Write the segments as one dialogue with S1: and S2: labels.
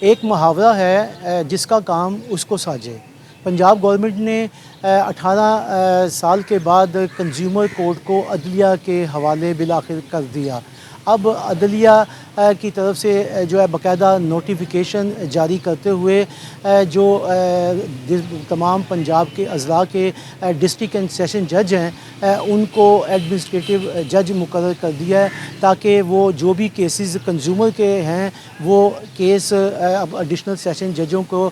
S1: ایک محاورہ ہے جس کا کام اس کو ساجے۔ پنجاب گورنمنٹ نے 18 سال کے بعد کنزیومر کورٹ کو عدلیہ کے حوالے بالآخر کر دیا۔ اب عدلیہ کی طرف سے جو ہے باقاعدہ نوٹیفیکیشن جاری کرتے ہوئے جو تمام پنجاب کے اضلاع کے ڈسٹرکٹ اینڈ سیشن جج ہیں ان کو ایڈمنسٹریٹو جج مقرر کر دیا ہے تاکہ وہ جو بھی کیسز کنزیومر کے ہیں وہ کیس اب ایڈیشنل سیشن ججوں کو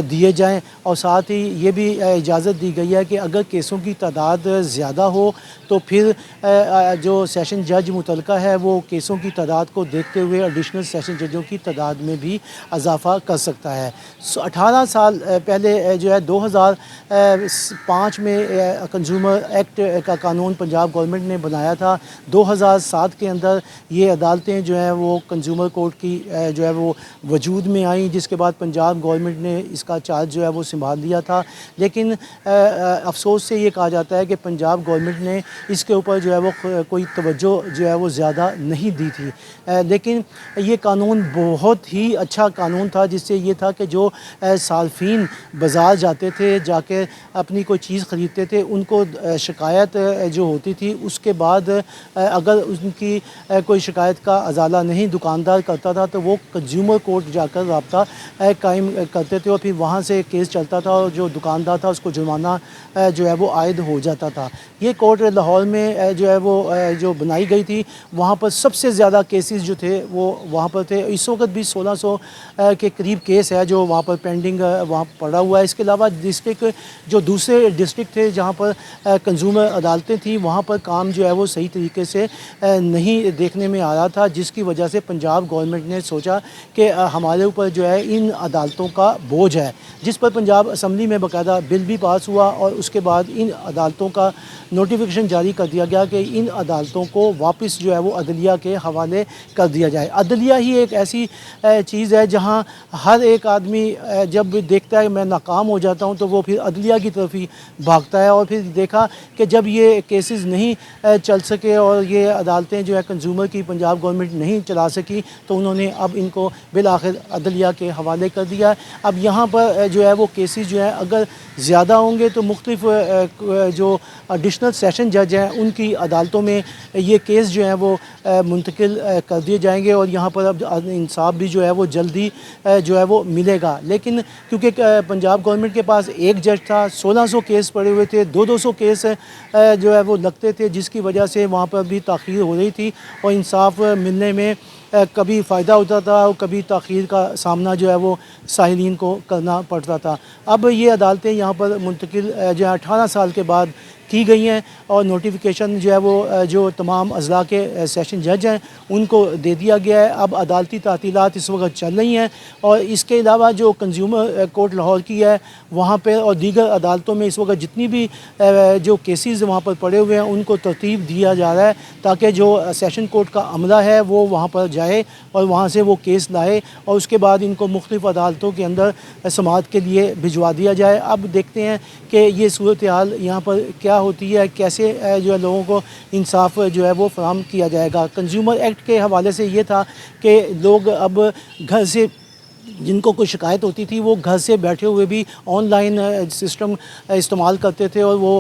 S1: دیے جائیں، اور ساتھ ہی یہ بھی اجازت دی گئی ہے کہ اگر کیسوں کی تعداد زیادہ ہو تو پھر جو سیشن جج متعلقہ ہے وہ کیسوں کی تعداد کو دیکھتے ہوئے ایڈیشنل سیشن ججوں کی تعداد میں بھی اضافہ کر سکتا ہے۔ 18 سال پہلے جو ہے 2005 میں کنزیومر ایکٹ کا قانون پنجاب گورنمنٹ نے بنایا تھا۔ 2007 کے اندر یہ عدالتیں جو ہیں وہ کنزیومر کورٹ کی جو ہے وہ وجود میں آئیں، جس کے بعد پنجاب گورنمنٹ نے اس کا چارج جو ہے وہ سنبھال لیا تھا، لیکن افسوس سے یہ کہا جاتا ہے کہ پنجاب گورنمنٹ نے اس کے اوپر جو ہے وہ کوئی توجہ جو ہے وہ زیادہ نہیں دی تھی۔ لیکن یہ قانون بہت ہی اچھا قانون تھا، جس سے یہ تھا کہ جو صارفین بازار جاتے تھے، جا کے اپنی کوئی چیز خریدتے تھے، ان کو شکایت جو ہوتی تھی اس کے بعد اگر ان کی کوئی شکایت کا ازالہ نہیں دکاندار کرتا تھا تو وہ کنزیومر کورٹ جا کر رابطہ قائم کرتے تھے، اور پھر وہاں سے کیس چلتا تھا اور جو دکاندار تھا اس کو جرمانہ جو ہے وہ عائد ہو جاتا تھا۔ یہ کورٹ لاہور میں جو ہے وہ جو بنائی گئی تھی، وہاں پر سب سے زیادہ کیسز جو تھے وہ وہاں پر تھے۔ اس وقت بھی 1600 کے قریب کیس ہے جو وہاں پر پینڈنگ وہاں پڑا ہوا ہے۔ اس کے علاوہ ڈسٹرکٹ جو دوسرے ڈسٹرکٹ تھے جہاں پر کنزیومر عدالتیں تھیں، وہاں پر کام جو ہے وہ صحیح طریقے سے نہیں دیکھنے میں آ رہا تھا، جس کی وجہ سے پنجاب گورنمنٹ نے سوچا کہ ہمارے اوپر جو ہے ان عدالتوں کا بوجھ ہے، جس پر پنجاب اسمبلی میں باقاعدہ بل بھی پاس ہوا، اور اس کے بعد ان عدالتوں کا نوٹیفیکیشن جاری کر دیا گیا کہ ان عدالتوں کو واپس جو ہے وہ عدلیہ کے حوالے کر دیا جائے۔ عدلیہ ہی ایک ایسی چیز ہے جہاں ہر ایک آدمی جب دیکھتا ہے میں ناکام ہو جاتا ہوں تو وہ پھر عدلیہ کی طرف ہی بھاگتا ہے، اور پھر دیکھا کہ جب یہ کیسز نہیں چل سکے اور یہ عدالتیں جو ہے کنزیومر کی پنجاب گورنمنٹ نہیں چلا سکی تو انہوں نے اب ان کو بالآخر عدلیہ کے حوالے کر دیا۔ اب یہاں پر جو ہے وہ کیسز جو ہیں اگر زیادہ ہوں گے تو مختلف جو ایڈیشنل سیشن جج ہیں ان کی عدالتوں میں یہ کیس جو ہیں وہ منتقل کر دیے جائیں گے، اور یہاں پر اب انصاف بھی جو ہے وہ جلدی جو ہے وہ ملے گا۔ لیکن کیونکہ پنجاب گورنمنٹ کے پاس ایک جج تھا، 1600 کیس پڑے ہوئے تھے، 200 کیس جو ہے وہ لگتے تھے، جس کی وجہ سے وہاں پر بھی تاخیر ہو رہی تھی اور انصاف ملنے میں کبھی فائدہ ہوتا تھا اور کبھی تاخیر کا سامنا جو ہے وہ سائلین کو کرنا پڑتا تھا۔ اب یہ عدالتیں یہاں پر منتقل جو ہے 18 سال کے بعد کی گئی ہیں، اور نوٹیفیکیشن جو ہے وہ جو تمام اضلاع کے سیشن جج ہیں ان کو دے دیا گیا ہے۔ اب عدالتی تعطیلات اس وقت چل رہی ہیں، اور اس کے علاوہ جو کنزیومر کورٹ لاہور کی ہے وہاں پہ اور دیگر عدالتوں میں اس وقت جتنی بھی جو کیسز وہاں پر پڑے ہوئے ہیں ان کو ترتیب دیا جا رہا ہے تاکہ جو سیشن کورٹ کا عملہ ہے وہ وہاں پر جائے اور وہاں سے وہ کیس لائے، اور اس کے بعد ان کو مختلف عدالتوں کے اندر سماعت کے لیے بھجوا دیا جائے۔ اب دیکھتے ہیں کہ یہ صورتحال یہاں پر کیا ہوتی ہے، کیسے جو ہے لوگوں کو انصاف جو ہے وہ فراہم کیا جائے گا۔ کنزیومر ایکٹ کے حوالے سے یہ تھا کہ لوگ اب گھر سے جن کو کوئی شکایت ہوتی تھی وہ گھر سے بیٹھے ہوئے بھی آن لائن سسٹم استعمال کرتے تھے اور وہ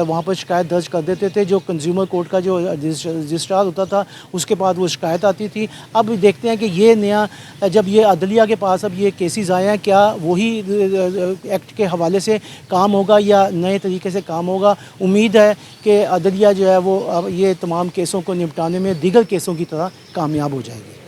S1: وہاں پر شکایت درج کر دیتے تھے۔ جو کنزیومر کورٹ کا جو رجسٹرار ہوتا تھا اس کے بعد وہ شکایت آتی تھی۔ اب دیکھتے ہیں کہ یہ نیا جب یہ عدلیہ کے پاس اب یہ کیسز آئے ہیں، کیا وہی ایکٹ کے حوالے سے کام ہوگا یا نئے طریقے سے کام ہوگا۔ امید ہے کہ عدلیہ جو ہے وہ یہ تمام کیسوں کو نپٹانے میں دیگر کیسوں کی طرح کامیاب ہو جائے گی۔